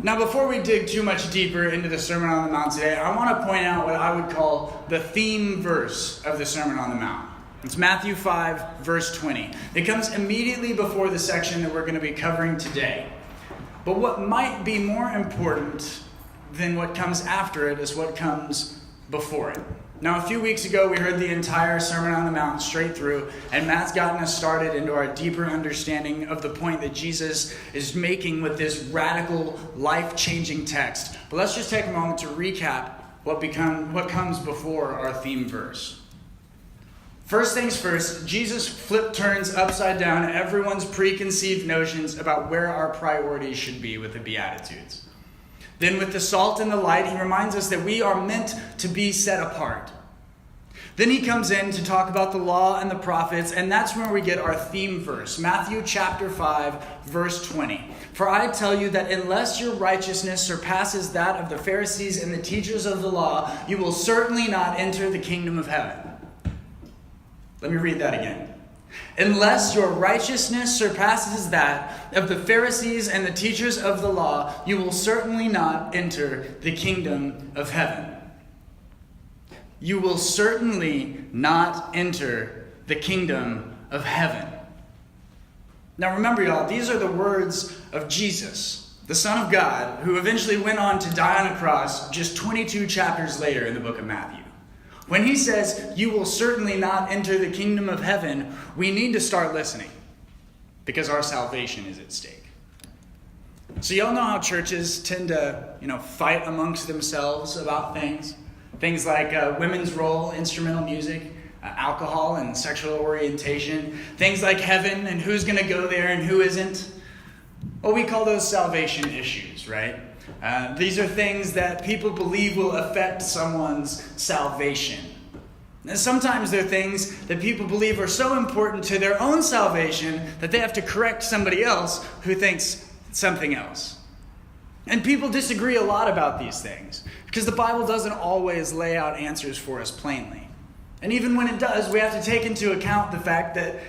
Now, before we dig too much deeper into the Sermon on the Mount today, I want to point out what I would call the theme verse of the Sermon on the Mount. It's Matthew 5, verse 20. It comes immediately before the section that we're going to be covering today. But what might be more important than what comes after it is what comes before it. Now, a few weeks ago, we heard the entire Sermon on the Mount straight through, and Matt's gotten us started into our deeper understanding of the point that Jesus is making with this radical, life-changing text. But let's just take a moment to recap what comes before our theme verse. First things first, Jesus turns upside down everyone's preconceived notions about where our priorities should be with the Beatitudes. Then with the salt and the light, he reminds us that we are meant to be set apart. Then he comes in to talk about the law and the prophets, and that's where we get our theme verse, Matthew chapter 5, verse 20. For I tell you that unless your righteousness surpasses that of the Pharisees and the teachers of the law, you will certainly not enter the kingdom of heaven. Let me read that again. Unless your righteousness surpasses that of the Pharisees and the teachers of the law, you will certainly not enter the kingdom of heaven. You will certainly not enter the kingdom of heaven. Now remember, y'all, these are the words of Jesus, the Son of God, who eventually went on to die on a cross just 22 chapters later in the book of Matthew. When he says, you will certainly not enter the kingdom of heaven, we need to start listening because our salvation is at stake. So y'all know how churches tend to, fight amongst themselves about things. Things like women's role, instrumental music, alcohol and sexual orientation. Things like heaven and who's going to go there and who isn't. Well, we call those salvation issues, right? These are things that people believe will affect someone's salvation. And sometimes they're things that people believe are so important to their own salvation that they have to correct somebody else who thinks something else. And people disagree a lot about these things because the Bible doesn't always lay out answers for us plainly. And even when it does, we have to take into account the fact that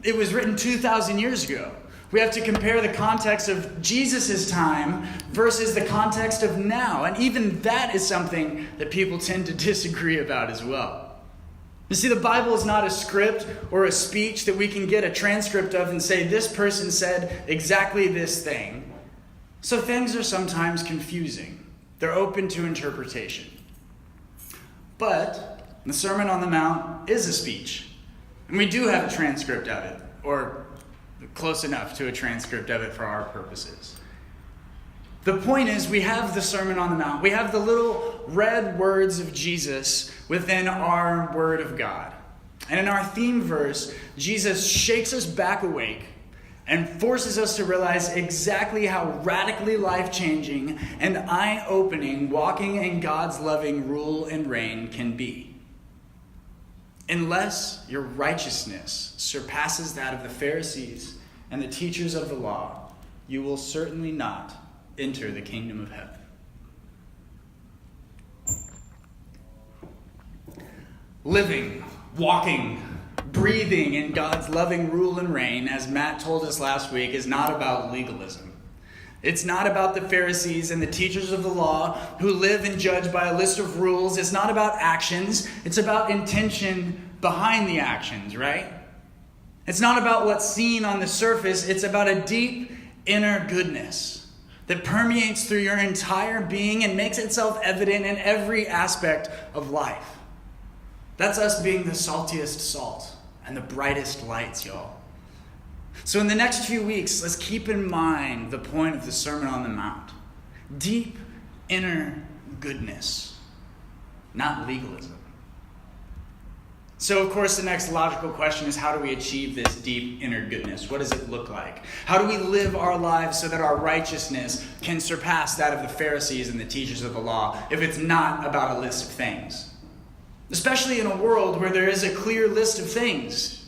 it was written 2,000 years ago. We have to compare the context of Jesus' time versus the context of now. And even that is something that people tend to disagree about as well. You see, the Bible is not a script or a speech that we can get a transcript of and say, this person said exactly this thing. So things are sometimes confusing. They're open to interpretation. But the Sermon on the Mount is a speech. And we do have a transcript of it, or close enough to a transcript of it for our purposes. The point is, we have the Sermon on the Mount. We have the little red words of Jesus within our Word of God. And in our theme verse, Jesus shakes us back awake and forces us to realize exactly how radically life-changing and eye-opening walking in God's loving rule and reign can be. Unless your righteousness surpasses that of the Pharisees and the teachers of the law, you will certainly not enter the kingdom of heaven. Living, walking, breathing in God's loving rule and reign, as Matt told us last week, is not about legalism. It's not about the Pharisees and the teachers of the law who live and judge by a list of rules. It's not about actions. It's about intention behind the actions, right? It's not about what's seen on the surface. It's about a deep inner goodness that permeates through your entire being and makes itself evident in every aspect of life. That's us being the saltiest salt and the brightest lights, y'all. So in the next few weeks, let's keep in mind the point of the Sermon on the Mount. Deep inner goodness, not legalism. So, of course, the next logical question is, how do we achieve this deep inner goodness? What does it look like? How do we live our lives so that our righteousness can surpass that of the Pharisees and the teachers of the law if it's not about a list of things? Especially in a world where there is a clear list of things.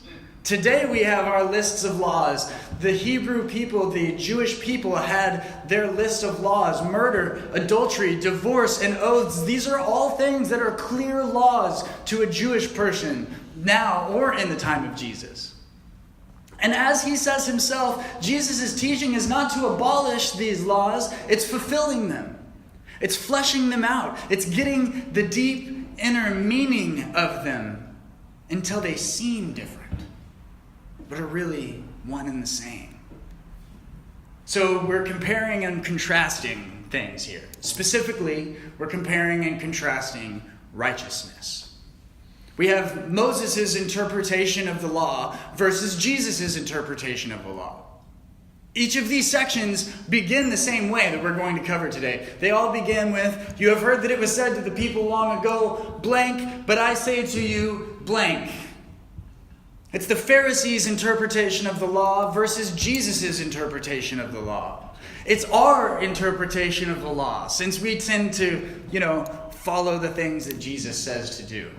Today we have our lists of laws. The Hebrew people, the Jewish people, had their list of laws. Murder, adultery, divorce, and oaths. These are all things that are clear laws to a Jewish person now or in the time of Jesus. And as he says himself, Jesus' teaching is not to abolish these laws, it's fulfilling them. It's fleshing them out. It's getting the deep inner meaning of them until they seem different, but are really one and the same. So we're comparing and contrasting things here. Specifically, we're comparing and contrasting righteousness. We have Moses' interpretation of the law versus Jesus' interpretation of the law. Each of these sections begin the same way that we're going to cover today. They all begin with, "You have heard that it was said to the people long ago, blank, but I say to you, blank." It's the Pharisees' interpretation of the law versus Jesus' interpretation of the law. It's our interpretation of the law, since we tend to, follow the things that Jesus says to do.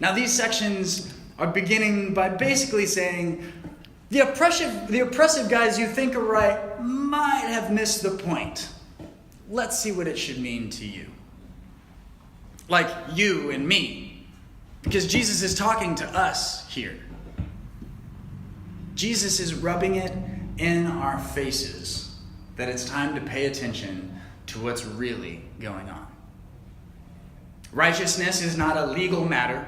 Now, these sections are beginning by basically saying, the oppressive guys you think are right might have missed the point. Let's see what it should mean to you. Like you and me. Because Jesus is talking to us here. Jesus is rubbing it in our faces that it's time to pay attention to what's really going on. Righteousness is not a legal matter.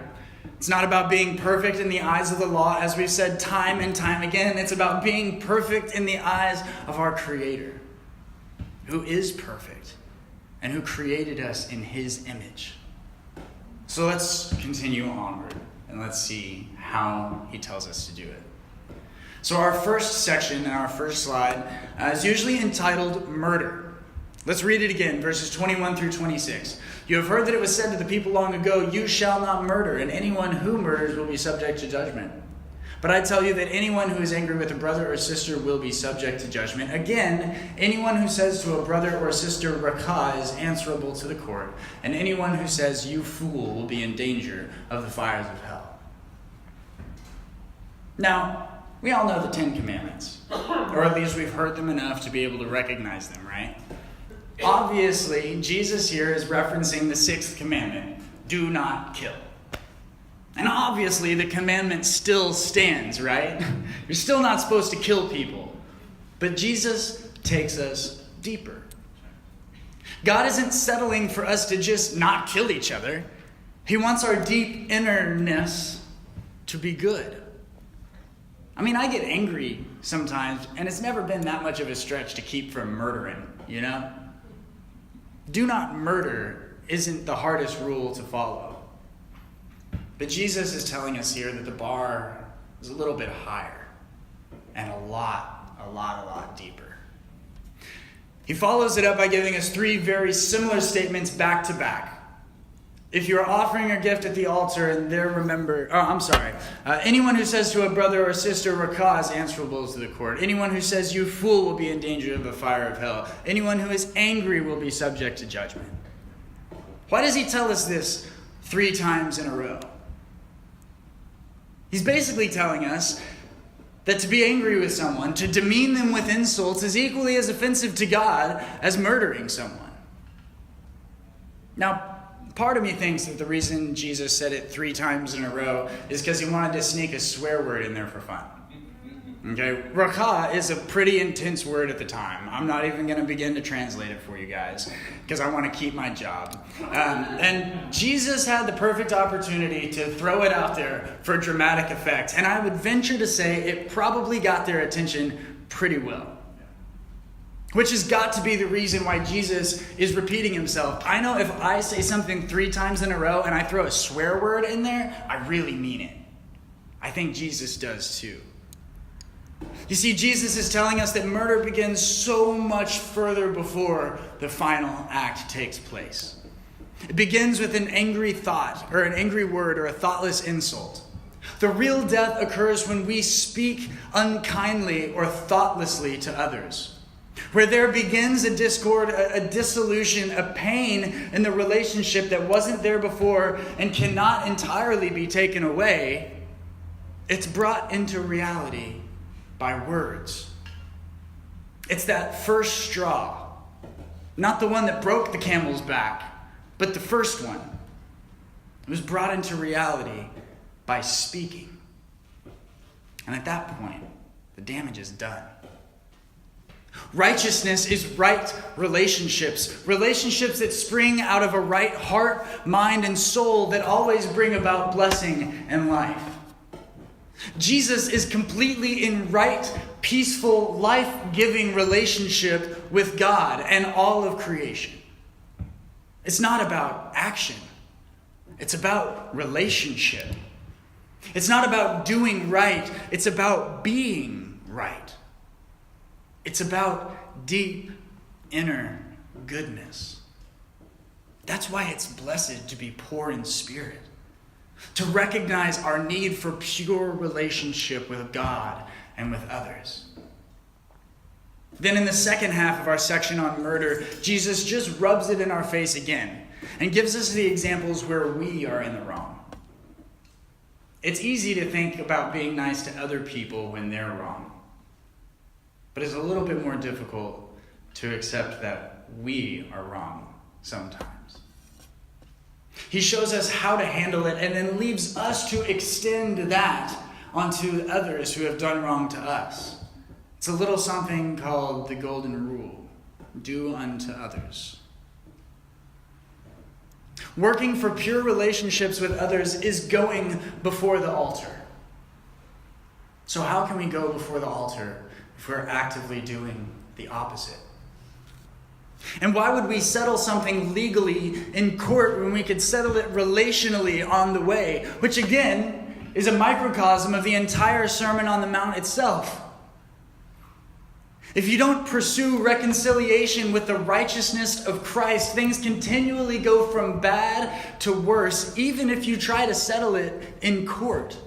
It's not about being perfect in the eyes of the law. As we've said time and time again, it's about being perfect in the eyes of our Creator, who is perfect and who created us in His image. So let's continue onward and let's see how He tells us to do it. So our first section and our first slide is usually entitled Murder. Let's read it again, verses 21 through 26. "You have heard that it was said to the people long ago, 'You shall not murder, and anyone who murders will be subject to judgment.' But I tell you that anyone who is angry with a brother or sister will be subject to judgment. Again, anyone who says to a brother or sister, 'Rakah,' is answerable to the court. And anyone who says, 'You fool,' will be in danger of the fires of hell." Now, we all know the 10 Commandments. Or at least we've heard them enough to be able to recognize them, right? Obviously, Jesus here is referencing the 6th commandment, "Do not kill." And obviously, the commandment still stands, right? You're still not supposed to kill people. But Jesus takes us deeper. God isn't settling for us to just not kill each other. He wants our deep innerness to be good. I mean, I get angry sometimes, and it's never been that much of a stretch to keep from murdering, Do not murder isn't the hardest rule to follow. But Jesus is telling us here that the bar is a little bit higher and a lot deeper. He follows it up by giving us 3 very similar statements back to back. If you are offering a gift at the altar and there anyone who says to a brother or sister, "Rakah," is answerable to the court. Anyone who says, "You fool," will be in danger of the fire of hell. Anyone who is angry will be subject to judgment. Why does he tell us this 3 times in a row? He's basically telling us that to be angry with someone, to demean them with insults, is equally as offensive to God as murdering someone. Now, part of me thinks that the reason Jesus said it 3 times in a row is because he wanted to sneak a swear word in there for fun. Okay, Rakah is a pretty intense word at the time. I'm not even going to begin to translate it for you guys because I want to keep my job. And Jesus had the perfect opportunity to throw it out there for dramatic effect. And I would venture to say it probably got their attention pretty well. Which has got to be the reason why Jesus is repeating himself. I know if I say something 3 times in a row and I throw a swear word in there, I really mean it. I think Jesus does too. You see, Jesus is telling us that murder begins so much further before the final act takes place. It begins with an angry thought, or an angry word, or a thoughtless insult. The real death occurs when we speak unkindly or thoughtlessly to others. Where there begins a discord, a dissolution, a pain in the relationship that wasn't there before and cannot entirely be taken away, it's brought into reality by words. It's that first straw, not the one that broke the camel's back, but the first one. It was brought into reality by speaking. And at that point, the damage is done. Righteousness is right relationships. Relationships that spring out of a right heart, mind, and soul that always bring about blessing and life. Jesus is completely in right, peaceful, life-giving relationship with God and all of creation. It's not about action. It's about relationship. It's not about doing right. It's about being right. It's about deep inner goodness. That's why it's blessed to be poor in spirit, to recognize our need for pure relationship with God and with others. Then in the second half of our section on murder, Jesus just rubs it in our face again and gives us the examples where we are in the wrong. It's easy to think about being nice to other people when they're wrong. But it's a little bit more difficult to accept that we are wrong sometimes. He shows us how to handle it and then leaves us to extend that onto others who have done wrong to us. It's a little something called the golden rule. Do unto others. Working for pure relationships with others is going before the altar. So how can we go before the altar if we're actively doing the opposite? And why would we settle something legally in court when we could settle it relationally on the way? Which again is a microcosm of the entire Sermon on the Mount itself. If you don't pursue reconciliation with the righteousness of Christ, things continually go from bad to worse, even if you try to settle it in court.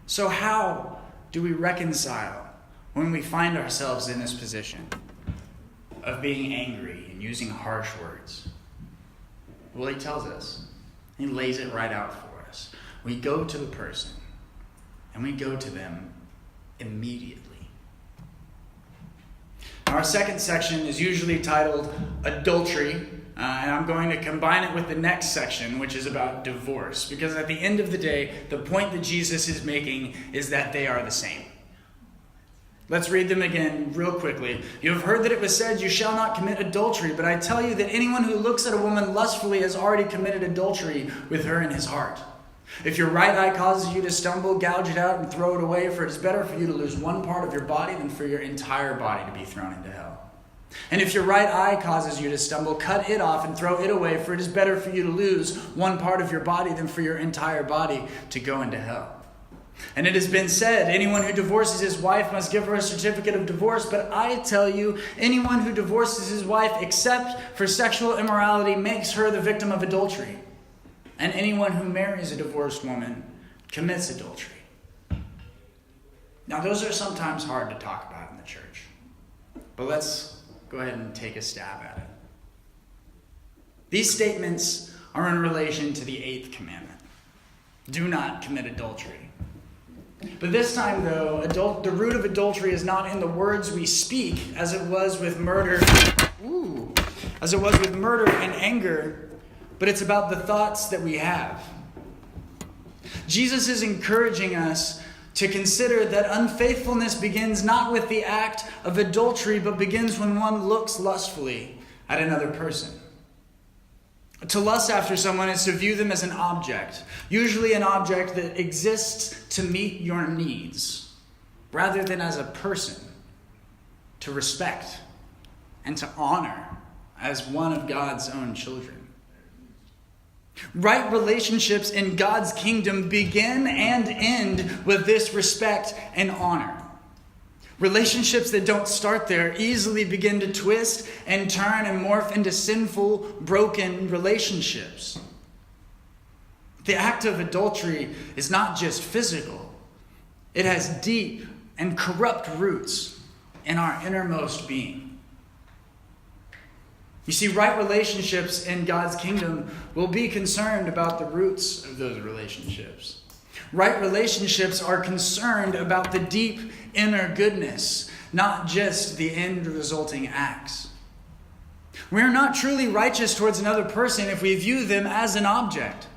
So how do we reconcile when we find ourselves in this position of being angry and using harsh words? Well, he tells us. He lays it right out for us. We go to the person and we go to them immediately. Our second section is usually titled Adultery, and I'm going to combine it with the next section, which is about divorce, because at the end of the day, the point that Jesus is making is that they are the same. Let's read them again real quickly. You have heard that it was said, you shall not commit adultery, but I tell you that anyone who looks at a woman lustfully has already committed adultery with her in his heart. If your right eye causes you to stumble, gouge it out and throw it away, for it is better for you to lose one part of your body than for your entire body to be thrown into hell. And if your right eye causes you to stumble, cut it off and throw it away, for it is better for you to lose one part of your body than for your entire body to go into hell. And it has been said, anyone who divorces his wife must give her a certificate of divorce. But I tell you, anyone who divorces his wife except for sexual immorality makes her the victim of adultery. And anyone who marries a divorced woman commits adultery. Now, those are sometimes hard to talk about in the church. But let's go ahead and take a stab at it. These statements are in relation to the 8th commandment. Do not commit adultery. But this time, though, the root of adultery is not in the words we speak, as it was with murder and anger, but it's about the thoughts that we have. Jesus is encouraging us to consider that unfaithfulness begins not with the act of adultery, but begins when one looks lustfully at another person. To lust after someone is to view them as an object, usually an object that exists to meet your needs, rather than as a person to respect and to honor as one of God's own children. Right relationships in God's kingdom begin and end with this respect and honor. Relationships that don't start there easily begin to twist and turn and morph into sinful, broken relationships. The act of adultery is not just physical. It has deep and corrupt roots in our innermost being. You see, right relationships in God's kingdom will be concerned about the roots of those relationships. Right relationships are concerned about the deep inner goodness, not just the end resulting acts. We are not truly righteous towards another person if we view them as an object.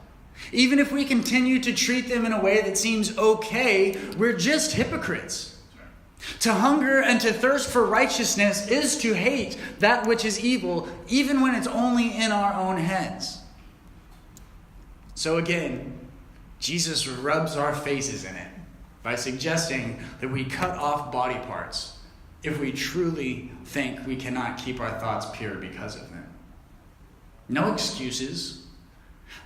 Even if we continue to treat them in a way that seems okay, we're just hypocrites. To hunger and to thirst for righteousness is to hate that which is evil, even when it's only in our own heads. So again, Jesus rubs our faces in it by suggesting that we cut off body parts if we truly think we cannot keep our thoughts pure because of them. No excuses.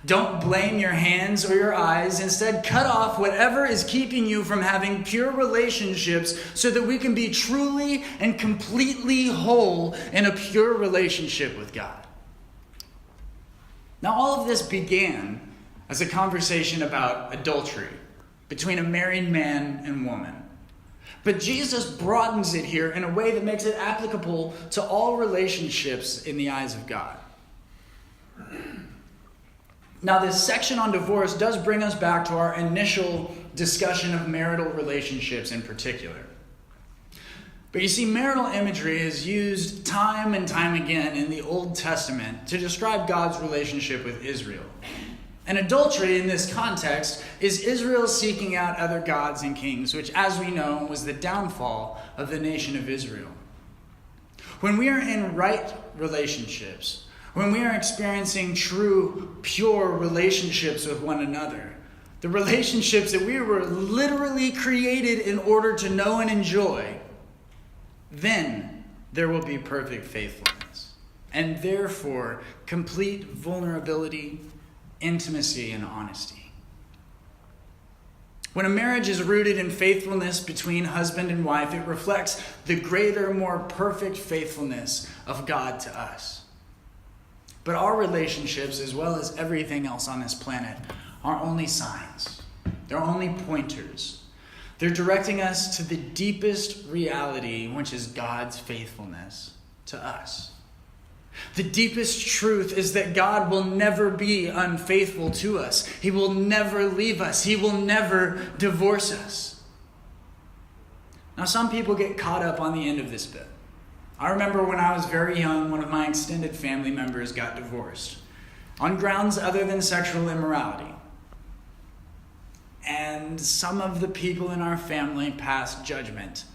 Don't blame your hands or your eyes. Instead, cut off whatever is keeping you from having pure relationships so that we can be truly and completely whole in a pure relationship with God. Now, all of this began as a conversation about adultery between a married man and woman. But Jesus broadens it here in a way that makes it applicable to all relationships in the eyes of God. Now, this section on divorce does bring us back to our initial discussion of marital relationships in particular. But you see, marital imagery is used time and time again in the Old Testament to describe God's relationship with Israel. And adultery in this context is Israel seeking out other gods and kings, which, as we know, was the downfall of the nation of Israel. When we are in right relationships, when we are experiencing true, pure relationships with one another, the relationships that we were literally created in order to know and enjoy, then there will be perfect faithfulness, and therefore complete vulnerability, intimacy, and honesty. When a marriage is rooted in faithfulness between husband and wife, it reflects the greater, more perfect faithfulness of God to us. But our relationships, as well as everything else on this planet, are only signs. They're only pointers. They're directing us to the deepest reality, which is God's faithfulness to us. The deepest truth is that God will never be unfaithful to us. He will never leave us. He will never divorce us. Now, some people get caught up on the end of this bit. I remember when I was very young, one of my extended family members got divorced on grounds other than sexual immorality. And some of the people in our family passed judgment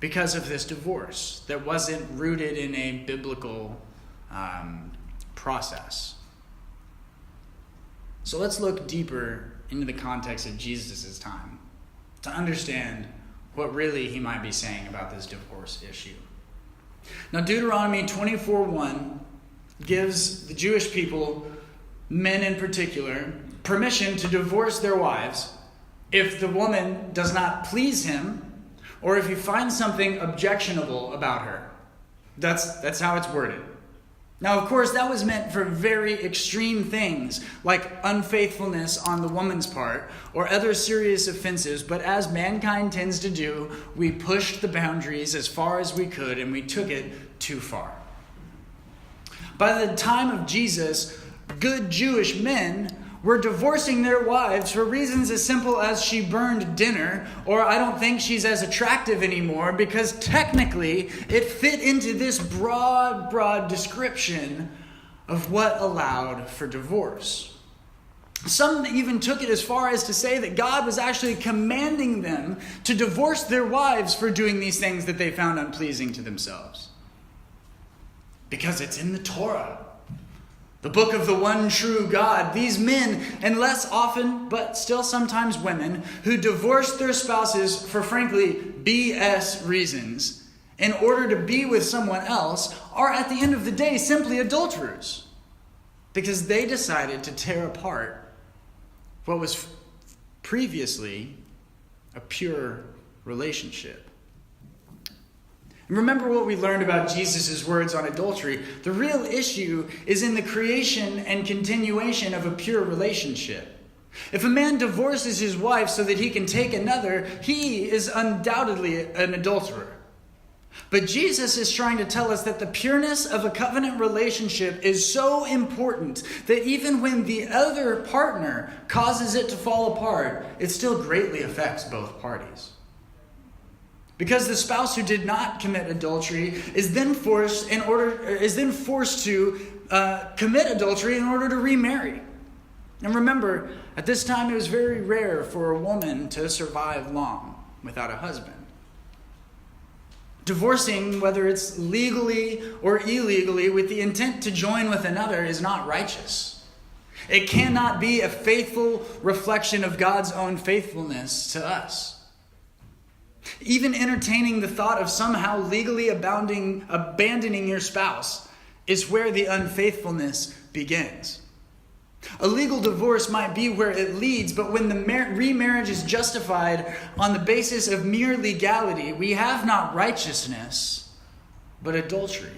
because of this divorce that wasn't rooted in a biblical process. So let's look deeper into the context of Jesus' time to understand what really he might be saying about this divorce issue. Now, Deuteronomy 24:1 gives the Jewish people, men in particular, permission to divorce their wives if the woman does not please him or if he finds something objectionable about her. That's how it's worded. Now, of course, that was meant for very extreme things like unfaithfulness on the woman's part or other serious offenses. But as mankind tends to do, we pushed the boundaries as far as we could and we took it too far. By the time of Jesus, good Jewish men were divorcing their wives for reasons as simple as she burned dinner, or I don't think she's as attractive anymore, because technically it fit into this broad description of what allowed for divorce. Some even took it as far as to say that God was actually commanding them to divorce their wives for doing these things that they found unpleasing to themselves. Because it's in the Torah, the book of the one true God. These men, and less often, but still sometimes women, who divorced their spouses for frankly BS reasons in order to be with someone else, are at the end of the day simply adulterers. Because they decided to tear apart what was previously a pure relationship. And remember what we learned about Jesus' words on adultery. The real issue is in the creation and continuation of a pure relationship. If a man divorces his wife so that he can take another, he is undoubtedly an adulterer. But Jesus is trying to tell us that the pureness of a covenant relationship is so important that even when the other partner causes it to fall apart, it still greatly affects both parties. Because the spouse who did not commit adultery is then forced to commit adultery in order to remarry. And remember, at this time it was very rare for a woman to survive long without a husband. Divorcing, whether it's legally or illegally, with the intent to join with another is not righteous. It cannot be a faithful reflection of God's own faithfulness to us. Even entertaining the thought of somehow legally abandoning your spouse is where the unfaithfulness begins. A legal divorce might be where it leads, but when the remarriage is justified on the basis of mere legality, we have not righteousness, but adultery.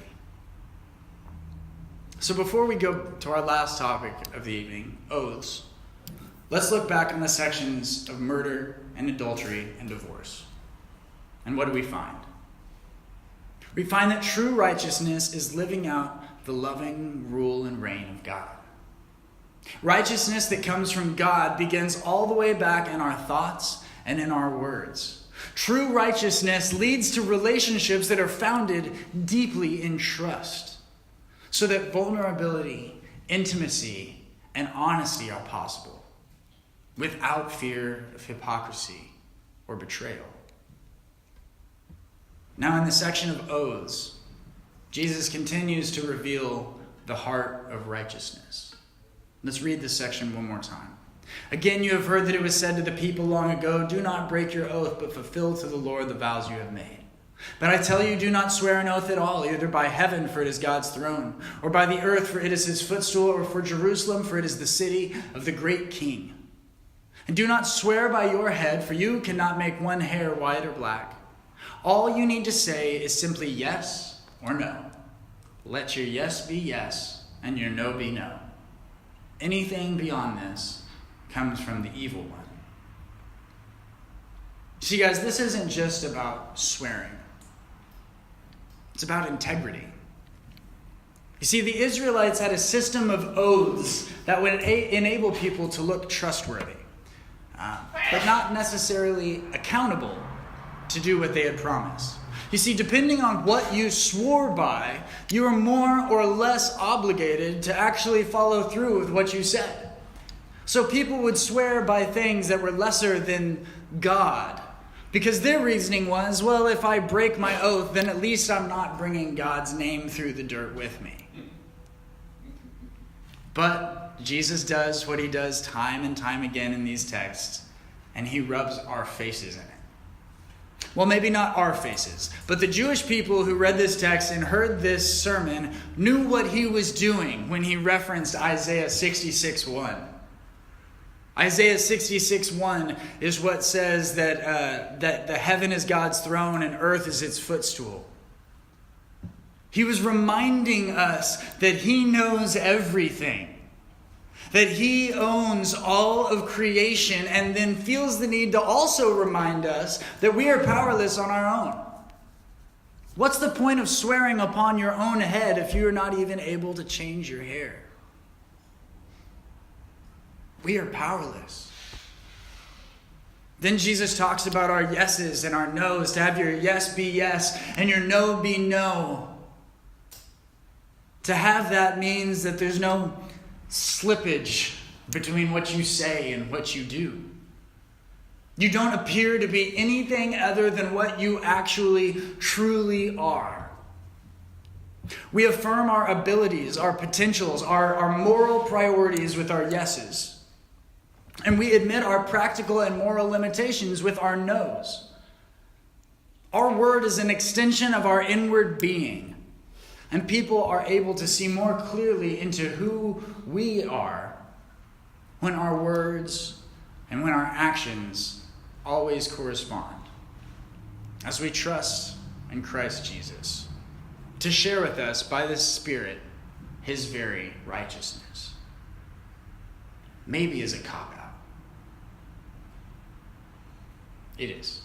So before we go to our last topic of the evening, oaths, let's look back on the sections of murder and adultery and divorce. And what do we find? We find that true righteousness is living out the loving rule and reign of God. Righteousness that comes from God begins all the way back in our thoughts and in our words. True righteousness leads to relationships that are founded deeply in trust, so that vulnerability, intimacy, and honesty are possible, without fear of hypocrisy or betrayal. Now, in the section of oaths, Jesus continues to reveal the heart of righteousness. Let's read this section one more time. Again, you have heard that it was said to the people long ago, do not break your oath, but fulfill to the Lord the vows you have made. But I tell you, do not swear an oath at all, either by heaven, for it is God's throne, or by the earth, for it is his footstool, or for Jerusalem, for it is the city of the great king. And do not swear by your head, for you cannot make one hair white or black. All you need to say is simply yes or no. Let your yes be yes, and your no be no. Anything beyond this comes from the evil one. See, guys, this isn't just about swearing. It's about integrity. You see, the Israelites had a system of oaths that would enable people to look trustworthy, but not necessarily accountable to do what they had promised. You see, depending on what you swore by, you are more or less obligated to actually follow through with what you said. So people would swear by things that were lesser than God, because their reasoning was, well, if I break my oath, then at least I'm not bringing God's name through the dirt with me. But Jesus does what he does time and time again in these texts, and he rubs our faces in it. Well, maybe not our faces, but the Jewish people who read this text and heard this sermon knew what he was doing when he referenced Isaiah 66:1. Isaiah 66:1 is what says that the heaven is God's throne and earth is its footstool. He was reminding us that he knows everything, that he owns all of creation, and then feels the need to also remind us that we are powerless on our own. What's the point of swearing upon your own head if you're not even able to change your hair? We are powerless. Then Jesus talks about our yeses and our nos, to have your yes be yes and your no be no. To have that means that there's no slippage between what you say and what you do. You don't appear to be anything other than what you actually truly are. We affirm our abilities, our potentials, our moral priorities with our yeses. And we admit our practical and moral limitations with our no's. Our word is an extension of our inward being. And people are able to see more clearly into who we are when our words and when our actions always correspond, as we trust in Christ Jesus to share with us by the Spirit his very righteousness. Maybe as a cop-out. It is.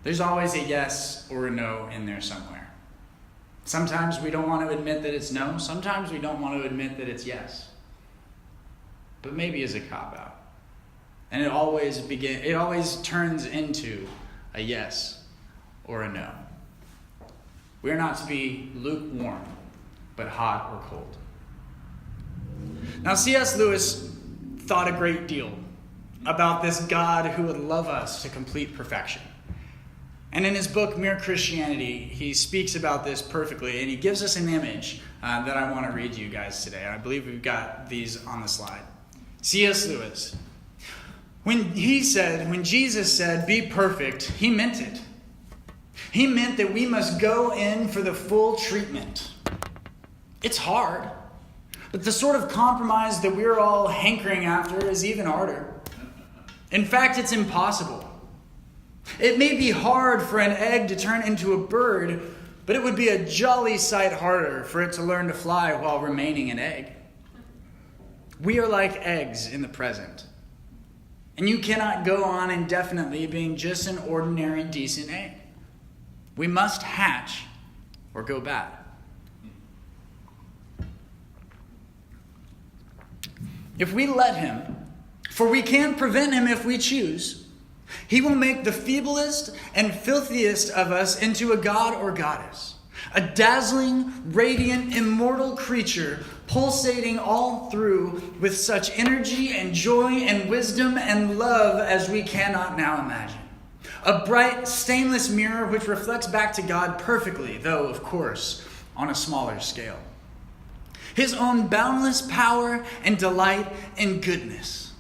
There's always a yes or a no in there somewhere. Sometimes we don't want to admit that it's no. Sometimes we don't want to admit that it's yes. But maybe as a cop-out. And it always turns into a yes or a no. We're not to be lukewarm, but hot or cold. Now, C.S. Lewis thought a great deal about this God who would love us to complete perfection. And in his book, Mere Christianity, he speaks about this perfectly, and he gives us an image that I want to read to you guys today. I believe we've got these on the slide. C.S. Lewis. When Jesus said, "Be perfect," he meant it. He meant that we must go in for the full treatment. It's hard, but the sort of compromise that we're all hankering after is even harder. In fact, it's impossible. It may be hard for an egg to turn into a bird, but it would be a jolly sight harder for it to learn to fly while remaining an egg. We are like eggs in the present. And you cannot go on indefinitely being just an ordinary, decent egg. We must hatch or go bad. If we let him, for we can prevent him if we choose, he will make the feeblest and filthiest of us into a god or goddess, a dazzling, radiant, immortal creature pulsating all through with such energy and joy and wisdom and love as we cannot now imagine. A bright, stainless mirror which reflects back to God perfectly, though, of course, on a smaller scale. His own boundless power and delight and goodness.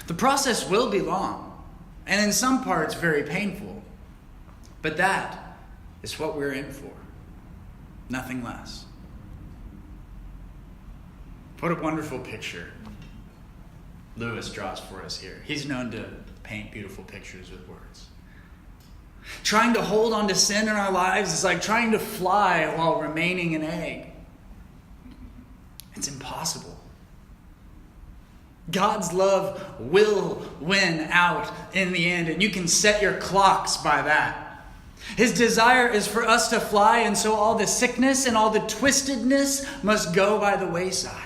The process will be long, and in some parts very painful. But that is what we're in for. Nothing less. What a wonderful picture Lewis draws for us here. He's known to paint beautiful pictures with words. Trying to hold on to sin in our lives is like trying to fly while remaining an egg. It's impossible. God's love will win out in the end, and you can set your clocks by that. His desire is for us to fly, and so all the sickness and all the twistedness must go by the wayside.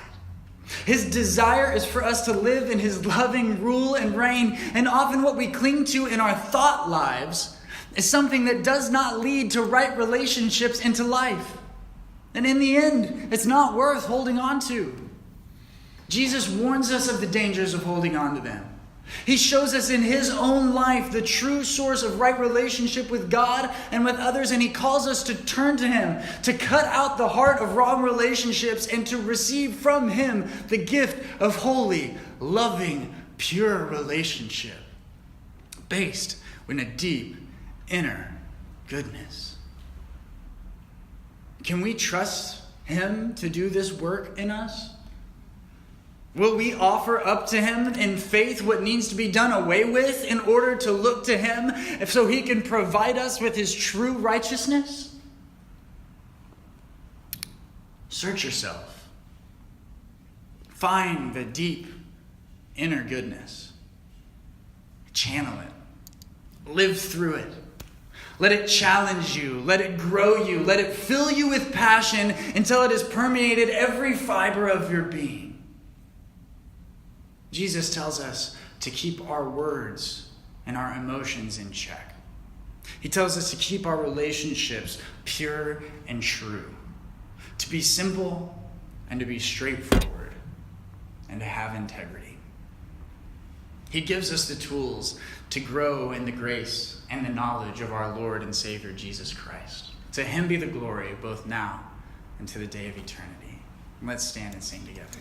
His desire is for us to live in his loving rule and reign, and often what we cling to in our thought lives is something that does not lead to right relationships into life. And in the end, it's not worth holding on to. Jesus warns us of the dangers of holding on to them. He shows us in his own life the true source of right relationship with God and with others, and he calls us to turn to him, to cut out the heart of wrong relationships, and to receive from him the gift of holy, loving, pure relationship based in a deep inner goodness. Can we trust him to do this work in us? Will we offer up to him in faith what needs to be done away with in order to look to him so he can provide us with his true righteousness? Search yourself. Find the deep inner goodness. Channel it. Live through it. Let it challenge you. Let it grow you. Let it fill you with passion until it has permeated every fiber of your being. Jesus tells us to keep our words and our emotions in check. He tells us to keep our relationships pure and true, to be simple and to be straightforward and to have integrity. He gives us the tools to grow in the grace and the knowledge of our Lord and Savior Jesus Christ. To him be the glory both now and to the day of eternity. Let's stand and sing together.